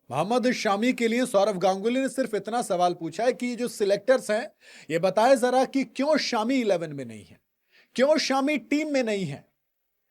मोहम्मद शामी के लिए सौरव गांगुली ने सिर्फ इतना सवाल पूछा है कि ये जो सिलेक्टर्स हैं, ये बताए जरा कि क्यों शामी 11 में नहीं है, क्यों शामी टीम में नहीं है।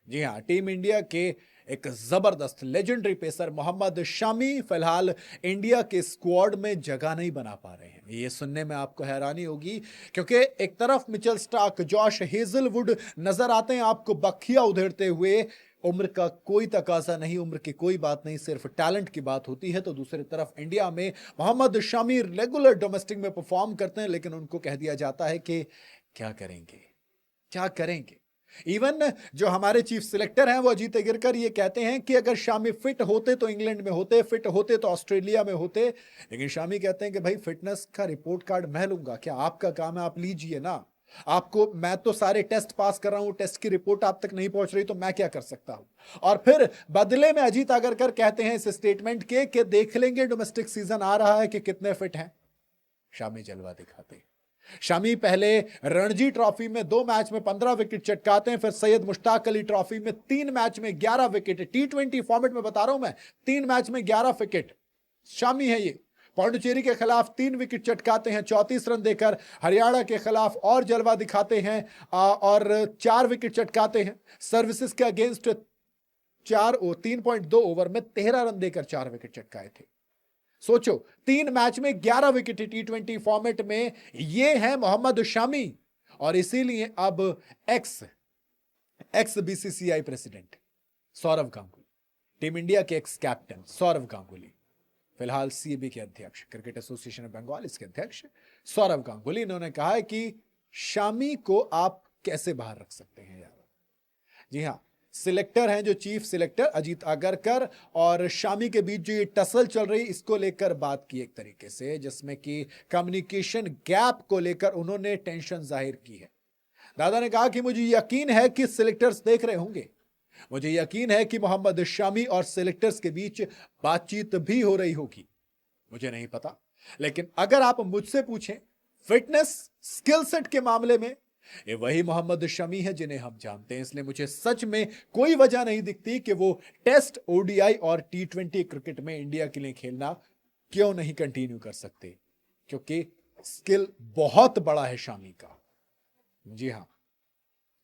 जी हां, टीम इंडिया के एक जबरदस्त लेजेंडरी पेसर मोहम्मद शामी फिलहाल इंडिया के स्क्वाड में जगह नहीं बना पा रहे हैं। ये सुनने में आपको हैरानी होगी, क्योंकि एक तरफ मिचेल स्टार्क, जॉश हेजलवुड नजर आते हैं आपको बखिया उधेड़ते हुए। उम्र का कोई तकाजा नहीं, उम्र की कोई बात नहीं, सिर्फ टैलेंट की बात होती है। तो दूसरी तरफ इंडिया में मोहम्मद शामी रेगुलर डोमेस्टिक में परफॉर्म करते हैं, लेकिन उनको कह दिया जाता है कि क्या करेंगे, क्या करेंगे। इवन जो हमारे चीफ सिलेक्टर हैं वो अजीत अगिरकर ये कहते हैं कि अगर शामी फिट होते तो इंग्लैंड में होते, फिट होते तो ऑस्ट्रेलिया में होते। लेकिन शामी कहते हैं कि भाई फिटनेस का रिपोर्ट कार्ड मैं लूंगा, क्या आपका काम है, आप लीजिए ना। आपको, मैं तो सारे टेस्ट पास कर रहा हूं, टेस्ट की रिपोर्ट आप तक नहीं पहुंच रही, तो मैं क्या कर सकता हूं। और फिर बदले में अजीत अगरकर कहते हैं इस स्टेटमेंट के कि देख लेंगे डोमेस्टिक सीजन आ रहा है कि कितने फिट हैं। शामी जलवा दिखाते हैं। शामी पहले रणजी ट्रॉफी में 2 मैच में 15 विकेट चटकाते हैं, फिर सैयद मुश्ताक अली ट्रॉफी में 3 मैच में 11 विकेट, T20 फॉर्मेट में बता रहा हूं मैं, 3 मैच में 11 विकेट शामी है ये। पौंडुचेरी के खिलाफ 3 विकेट चटकाते हैं 34 रन देकर, हरियाणा के खिलाफ और जलवा दिखाते हैं और 4 विकेट चटकाते हैं। सर्विसेज के अगेंस्ट 3.2 ओवर में 13 रन देकर 4 विकेट चटकाए थे। सोचो, 3 मैच में 11 विकेट T20 फॉर्मेट में, ये है मोहम्मद शामी। और इसीलिए अब ex BCCI president Sourav Ganguly, team India के एक्स कैप्टन सौरव गांगुली, फिलहाल सीबी के अध्यक्ष, क्रिकेट एसोसिएशन ऑफ बंगाल, इसके अध्यक्ष सौरव गांगुली, इन्होंने कहा है कि शामी को आप कैसे बाहर रख सकते हैं यार। जी हां, सिलेक्टर हैं जो चीफ सिलेक्टर अजीत अगरकर और शामी के बीच जो ये टसल चल रही, इसको लेकर बात की एक तरीके से, जिसमें कि कम्युनिकेशन गैप को लेकर उन्होंने टेंशन जाहिर की है। दादा ने कहा कि मुझे यकीन है कि सिलेक्टर्स देख रहे होंगे, मुझे यकीन है कि मोहम्मद शामी और सिलेक्टर्स के बीच बातचीत भी हो रही होगी, मुझे नहीं पता। लेकिन अगर आप मुझसे पूछें फिटनेस स्किल सेट के मामले में, ये वही मोहम्मद शमी है जिन्हें हम जानते हैं। इसलिए मुझे सच में कोई वजह नहीं दिखती कि वो टेस्ट, ओडीआई और T20 क्रिकेट में इंडिया के लिए खेलना क्यों नहीं कंटिन्यू कर सकते, क्योंकि स्किल बहुत बड़ा है शामी का। जी हां,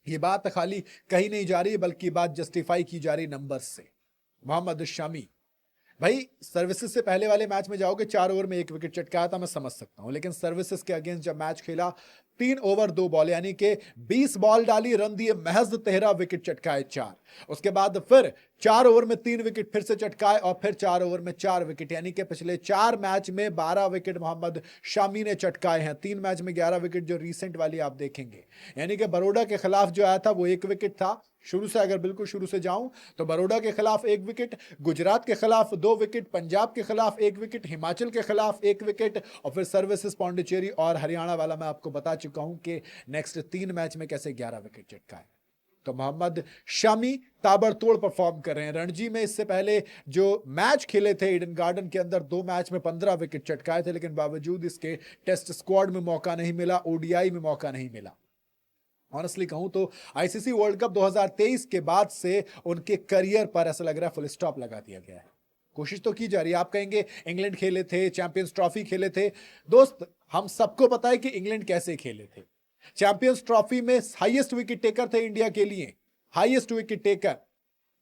ये बात खाली कही नहीं जा रही, बल्कि बात जस्टिफाई की जा रही नंबर्स से। मोहम्मद शामी भाई, सर्विसेज से पहले वाले मैच में जाओगे, 4 ओवर में 1 विकेट चटकाया था, मैं समझ सकता हूं। लेकिन सर्विसेज के अगेंस्ट जब मैच खेला, 3 ओवर 2 बॉल, यानी कि 20 बॉल डाली, रन दिए महज 13 विकेट चटकाए 4। उसके बाद फिर 4 ओवर में 3 विकेट फिर से चटकाए और फिर 4 ओवर में 4 विकेट, यानी कि पिछले 4 मैच में 12 विकेट मोहम्मद शामी ने चटकाए हैं। 3 मैच में 11 विकेट जो रिसेंट वाली आप देखेंगे, यानी कि बड़ौदा के खिलाफ जो आया था वो 1 विकेट था। शुरू से, अगर बिल्कुल शुरू से जाऊं तो बड़ौदा के खिलाफ 1 विकेट, गुजरात के खिलाफ 2 विकेट, पंजाब के खिलाफ 1 विकेट, हिमाचल के खिलाफ 1 विकेट, और फिर सर्विसेज, पौंडुचेरी और हरियाणा वाला मैं आपको बता चुका हूं कि नेक्स्ट 3 मैच में कैसे 11 विकेट चटकाए। तो मोहम्मद शामी ताबड़तोड़ परफॉर्म कर रहे हैं। रणजी में इससे पहले जो मैच खेले थे ईडन गार्डन के अंदर, 2 मैच में 15 विकेट चटकाए थे, लेकिन बावजूद इसके टेस्ट स्क्वाड में मौका नहीं मिला, ओडीआई में मौका नहीं मिला। ऑनेस्टली कहूं तो आईसीसी वर्ल्ड कप 2023 के बाद से उनके करियर पर ऐसा लग रहा है फुल स्टॉप लगा दिया गया है। कोशिश तो की जा रही है, आप कहेंगे इंग्लैंड खेले थे, चैंपियंस ट्रॉफी खेले थे। दोस्त, हम सबको पता है कि इंग्लैंड कैसे खेले थे। चैंपियंस ट्रॉफी में हाईएस्ट विकेट टेकर थे इंडिया के लिए, हाईएस्ट विकेट टेकर,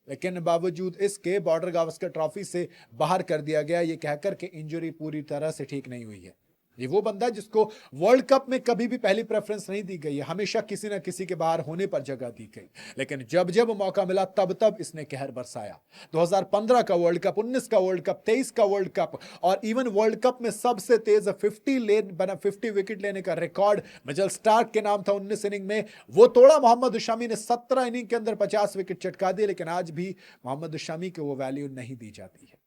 लेकिन बावजूद इसके बॉर्डर गावस्कर ट्रॉफी से बाहर कर दिया गया, यह कहकर के इंजरी पूरी तरह से ठीक नहीं हुई है। ये वो बंदा जिसको वर्ल्ड कप में कभी भी पहली प्रेफरेंस नहीं दी गई है, हमेशा किसी ना किसी के बाहर होने पर जगह दी गई, लेकिन जब जब मौका मिला तब तब इसने कहर बरसाया। 2015 का वर्ल्ड कप, 19 का वर्ल्ड कप, 23 का वर्ल्ड कप, और इवन वर्ल्ड कप में सबसे तेज 50 विकेट लेने का रिकॉर्ड मिचेल स्टार्क के नाम था 19 इनिंग में, वो तोड़ा मोहम्मद शामी ने। 17 इनिंग के अंदर 50 विकेट चटका दिए, लेकिन आज भी मोहम्मद शामी को वो वैल्यू नहीं दी जाती है।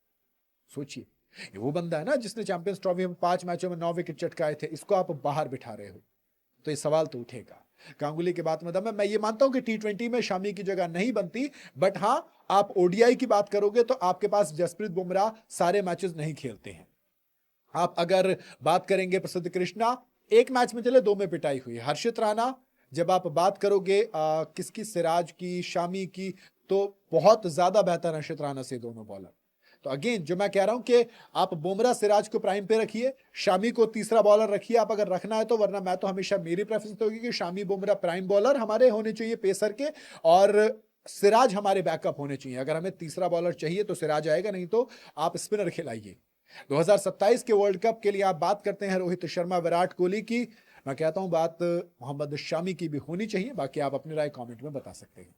सोचिए, ये वो बंदा है ना जिसने चैंपियंस ट्रॉफी में 5 मैचों में 9 विकेट चटकाए थे, इसको आप बाहर बिठा रहे हो, तो ये सवाल तो उठेगा। गांगुली के बात में दम है। मैं ये मानता हूं कि T20 में शामी की जगह नहीं बनती, बट हां, आप ओडीआई की बात करोगे तो आपके पास जसप्रीत बुमराह सारे मैचेस नहीं खेलते हैं। आप अगर बात करेंगे प्रसिद्ध कृष्णा, 1 मैच में चले 2 में पिटाई हुई। हर्षित राणा, जब आप बात करोगे किसकी, सिराज की, शामी की, तो बहुत ज्यादा बेहतर हर्षित राणा से दोनों बॉलर। तो अगेन जो मैं कह रहा हूं कि आप बुमराह सिराज को प्राइम पे रखिए, शामी को तीसरा बॉलर रखिए आप अगर रखना है तो, वरना मैं तो हमेशा मेरी प्रेफरेंस होगी कि शामी बुमराह प्राइम बॉलर हमारे होने चाहिए पेसर के, और सिराज हमारे बैकअप होने चाहिए। अगर हमें तीसरा बॉलर चाहिए तो सिराज आएगा, नहीं तो आप स्पिनर खिलाइए। 2027 के वर्ल्ड कप के लिए आप बात करते हैं रोहित शर्मा, विराट कोहली की, मैं कहता हूं बात मोहम्मद शामी की भी होनी चाहिए। बाकी आप अपनी राय कमेंट में बता सकते हैं।